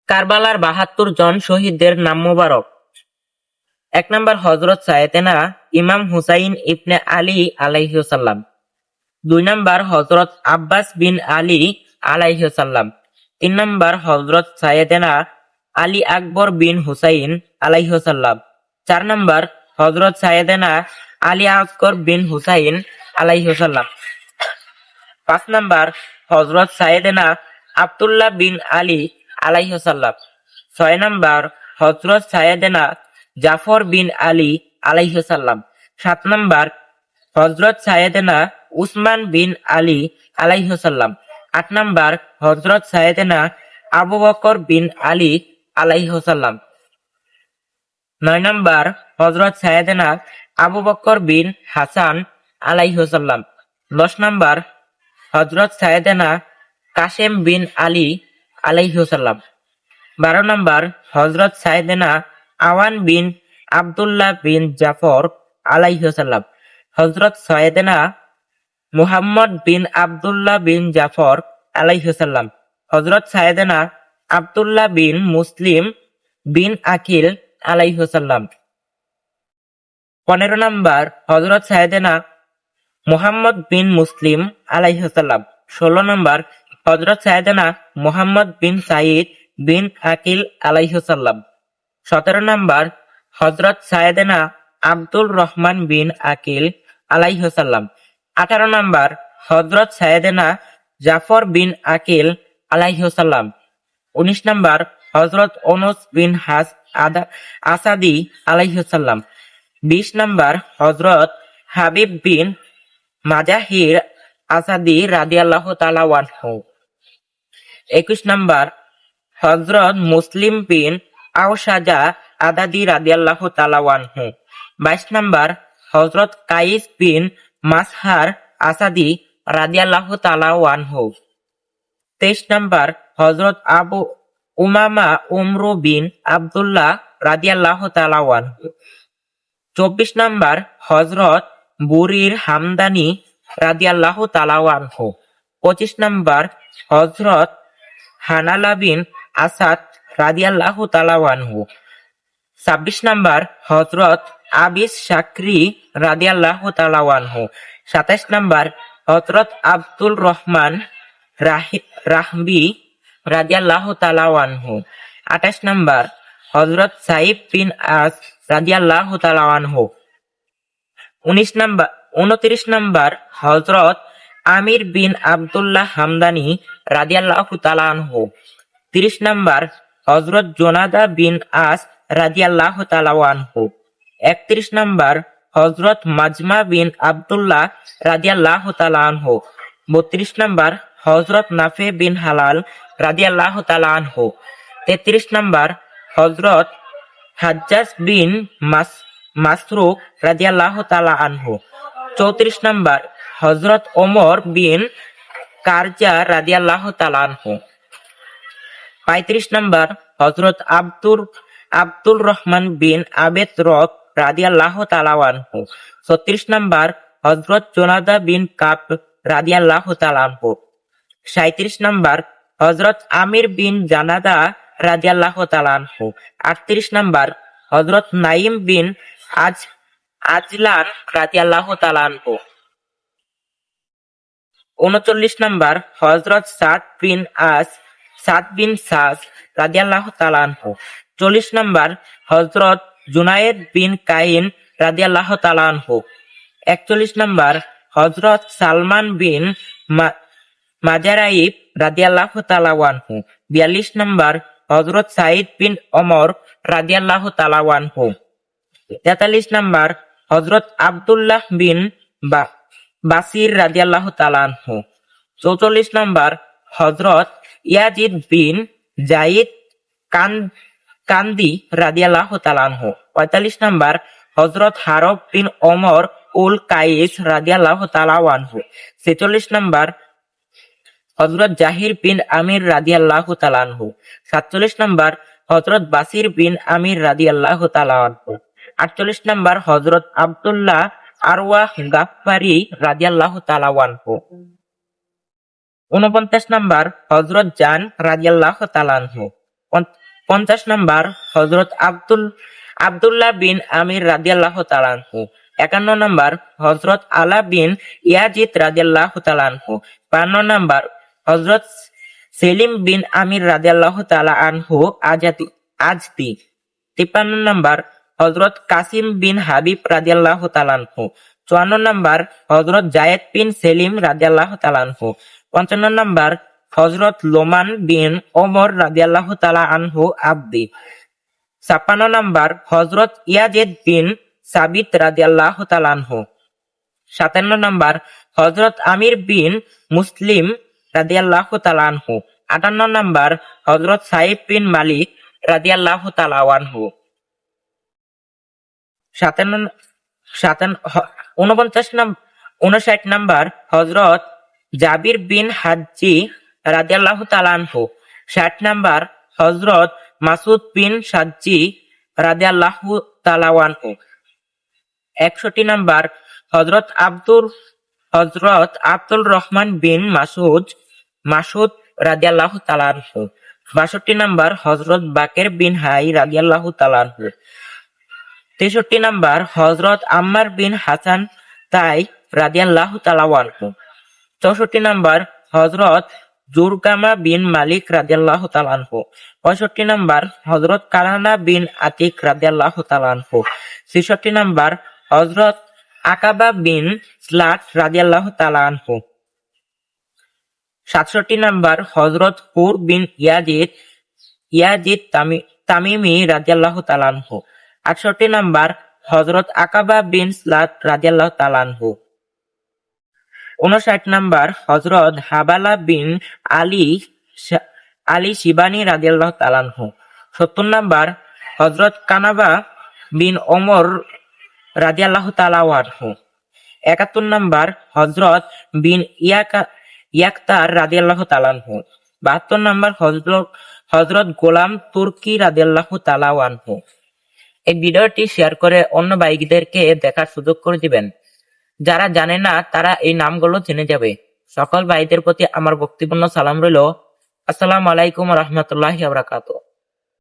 কারবালার ৭২ জন শহীদদের নাম মোবারক। ১ নম্বর হযরত সাইয়েদেনা ইমাম হুসাইন ইবনে আলী আলাইহিসসালাম। ২ নম্বর হযরত আব্বাস বিন আলী আলাইহিসসালাম। ৩ নম্বর হযরত সাইয়েদেনা আলী আকবর বিন হুসাইন আলাইহিসসালাম। ৪ নম্বর হযরত সাইয়েদেনা আলী আসগর বিন হুসাইন আলাইহিসসালাম। ৫ নম্বর হযরত সাইয়েদেনা আব্দুল্লাহ বিন আলী আলাইহিসসালাম। ৬ নম্বর হযরত সাইয়েদেনা জাফর বিন আলী আলাইহিসসালাম। ৭ নম্বর হযরত সাইয়েদেনা উসমান বিন আলী আলাইহিসসালাম। ৮ নম্বর হযরত সাইয়েদেনা আবু বকর বিন আলী আলাইহিসসালাম। ৯ নম্বর হযরত সাইয়েদেনা আবু বকর বিন হাসান আলাইহিসসালাম। ১০ নম্বর হযরত সাইয়েদেনা কাসেম বিন আলী আলাইহিসসালাম। ১২ নম্বর হযরত সাইয়েদেনা আওয়ান বিন আব্দুল্লাহ বিন জাফর আলাইহিসসালাম। হযরত সাইয়েদেনা মুহাম্মদ বিন আব্দুল্লাহ বিন জাফর আলাইহিসসালাম। হযরত সাইয়েদেনা আব্দুল্লাহ বিন মুসলিম বিন আকিল আলাইহিসসালাম। ১৫ নম্বর হযরত সাইয়েদেনা মুহাম্মদ বিন মুসলিম আলাইহিসসালাম। ১৬ নম্বর হযরত সাইয়েদেনা মুহাম্মদ বিন সাঈদ বিন আকিল আলাইহিসসালাম। ১৭ নম্বর হযরত সাইয়েদেনা আব্দুর রহমান বিন আকিল আলাইহিসসালাম। ১৮ নম্বর হযরত সাইয়েদেনা জাফর বিন আকিল আলাইহিসসালাম। ১৯ নম্বর হযরত ওনস বিন আসাদি আলাইহিসসালাম। ২০ নম্বর হযরত হাবিব বিন মাজাহির আসাদি রাদিয়াল্লাহু তাআলা আনহু। ২১ নম্বর হযরত মুসলিম বিন আওসাজা আদাদি রাদিয়াল্লাহু তাআলা আনহু। ২২ নম্বর হযরত কাইস বিন মাসহার আসাদি রাদিয়াল্লাহু তাআলা আনহু। ২৩ নম্বর হযরত আবু উমামা উমরু বিন আব্দুল্লাহ রাদিয়াল্লাহু তাআলা আনহু। ২৪ নম্বর হযরত বুরীর হামদানি রাদিয়াল্লাহু তাআলা আনহু। ২৫ নম্বর হযরত হানালা বিন আসাদ রাদিয়াল্লাহু তাআলা আনহু। ২৬ নম্বর হযরত আবিস শাকরি রাদিয়াল্লাহু তাআলা আনহু। ২৭ নম্বর হযরত আব্দুর রহমান রাহবি রাদিয়াল্লাহু তাআলা আনহু। ২৮ নম্বর হযরত সাইফ বিন আস রাদিয়াল্লাহু তাআলা আনহু। ২৯ নম্বর হযরত আমির বিন আব্দুল্লাহ হামদানি রাদিয়াল্লাহু তাআলা আনহু। ৩০ নম্বর হযরত জুনাদা বিন আস রাদিয়াল্লাহু তাআলা আনহু। ৩১ নম্বর হযরত মাজমা বিন আব্দুল্লাহ রাদিয়াল্লাহু তাআলা আনহু। ৩২ নম্বর হযরত নাফে বিন হালাল রাদিয়াল্লাহু তাআলা আনহু। ৩৩ নম্বর হযরত হাজ্জাজ বিন মাসরুক রাদিয়াল্লাহু তাআলা আনহু। ৩৪ নম্বর হযরত ওমর বিন কারজা রাদিয়াল্লাহু তাআলা আনহু। ৩৫ নম্বর হযরত আব্দুর রহমান বিন আবেদ রব রাদিয়াল্লাহু তাআলা আনহু। ৩৬ নম্বর হযরত জুনাদা বিন কাব রাদিয়াল্লাহু তাআলা আনহু। ৩৭ নম্বর হযরত আমির বিন জানাদা রাদিয়াল্লাহু তাআলা আনহু। ৩৮ নম্বর হযরত নাইম বিন আজলান রাদিয়াল্লাহু তাআলা আনহু। ৩৯ নম্বর হযরত সাদ বিন সাস রাদিয়াল্লাহু তাআলা আনহু। ৪০ নম্বর হযরত জুনায়েদ বিন কাইন রাদিয়াল্লাহু তাআলা আনহু। ৪১ নম্বর হযরত সালমান বিন মাজারাইব রাদিয়াল্লাহু তাআলা আনহু। ৪২ নম্বর হযরত সাঈদ বিন ওমর রাদিয়াল্লাহু তাআলা আনহু। ৪৩ নম্বর হযরত আব্দুল্লাহ বিন বাসির রাদিয়াল্লাহু তাআলা আনহু। ৪৪ নম্বর হযরত ইয়াজিদ বিন যায়েদ কান্দি রাদিয়াল্লাহু তাআলা আনহু। ৪৫ নম্বর হযরত হারব বিন ওমর উল কাইস রাদিয়াল্লাহু তাআলা আনহু। ৪৬ নম্বর হযরত জাহির বিন আমির রাদিয়াল্লাহু তাআলা আনহু। ৪৭ নম্বর হযরত বাসির বিন আমির রাদিয়াল্লাহু তাআলা আনহু। ৪৮ নম্বর হযরত আব্দুল্লাহ আরওয়াহ গাফফারি রাদিয়াল্লাহু তাআলা আনহু। ৪৯ নম্বর হযরত জান রাদিয়াল্লাহু তাআলা আনহু। 50 নাম্বার হযরত আব্দুল্লাহ বিন আমির রাদিয়াল্লাহু তাআলা আনহু। 51 নাম্বার হযরত আলা বিন ইয়াজিদ রাদিয়াল্লাহু তাআলা আনহু। 52 নাম্বার হযরত সেলিম বিন আমির রাদিয়াল্লাহু তাআলা আনহু আজদি। 53 নাম্বার হযরত কাসিম বিন হাবিব রাদিয়াল্লাহু তাআলা আনহু। 54 নাম্বার হযরত জায়েদ বিন সেলিম রাদিয়াল্লাহু তাআলা আনহু। 55 নাম্বার হযরত লোমান বিন ওমর রাদিয়াল্লাহু তাআলা আনহু আবদি। 56 নাম্বার হযরত ইয়াজিদ বিন সাবিত রাদিয়াল্লাহু তাআলা আনহু। 57 নাম্বার হযরত আমির বিন মুসলিম রাদিয়াল্লাহু তাআলা আনহু। 58 নাম্বার হযরত সাইফ বিন মালিক রাদিয়াল্লাহু তাআলা আনহু। 59 নাম্বার হযরত জাবির বিন হাজ্জি রাদিয়াল্লাহু তাআলা আনহু। 60 নাম্বার হযরত মাসুদ বিন সাজ্জি রাদিয়াল্লাহু তাআলা আনহু। 61 নাম্বার হযরত আব্দুল রহমান বিন মাসুদ রাদিয়াল্লাহু তাআলা আনহু। 62 নাম্বার হযরত বাকের বিন হাই রাদিয়াল্লাহু তাআলা আনহু। 63 নাম্বার হযরত আম্মার বিন হাসান তাই রাদিয়াল্লাহু তাআলা আনহু। 64 নাম্বার হযরত জুরগামা বিন মালিক রাদিয়াল্লাহু তাআলা আনহু। 65 নাম্বার হযরত কারহানা বিন আতিক রাদিয়াল্লাহু তাআলা আনহু। 66 নাম্বার হযরত আকাবা বিন স্লাট রাদিয়াল্লাহু তাআলা আনহু। 67 নাম্বার হযরত হুর বিন ইয়াজিদ তামিমি রাদিয়াল্লাহু তাআলা আনহু। 68 নাম্বার হযরত আকাবা বিন স্লাট রাদিয়াল্লাহু তাআলা আনহু। 59 নাম্বার হযরত হাবালা বিন আলী শিবানী রাদিয়াল্লাহু তাআলা আনহু। 70 নাম্বার হযরত কানাবা বিন ওমর রাদিয়াল্লাহু তাআলা আনহু। 71 নাম্বার হযরত বিন ইয়াকতার রাদিয়াল্লাহু তাআলা আনহু। 72 নাম্বার হযরত গোলাম তুর্কি রাদিয়াল্লাহু তাআলা আনহু। এই ভিডিওটি শেয়ার করে অন্য ভাইদেরকে দেখার সুযোগ করে দিবেন। যারা জানে না তারা এই নামগুলো জেনে যাবে। সকল ভাইদের প্রতি আমার ভক্তিপূর্ণ সালাম রইল। আসসালামু আলাইকুম ওয়া রাহমাতুল্লাহি ওয়া বারাকাতুহু।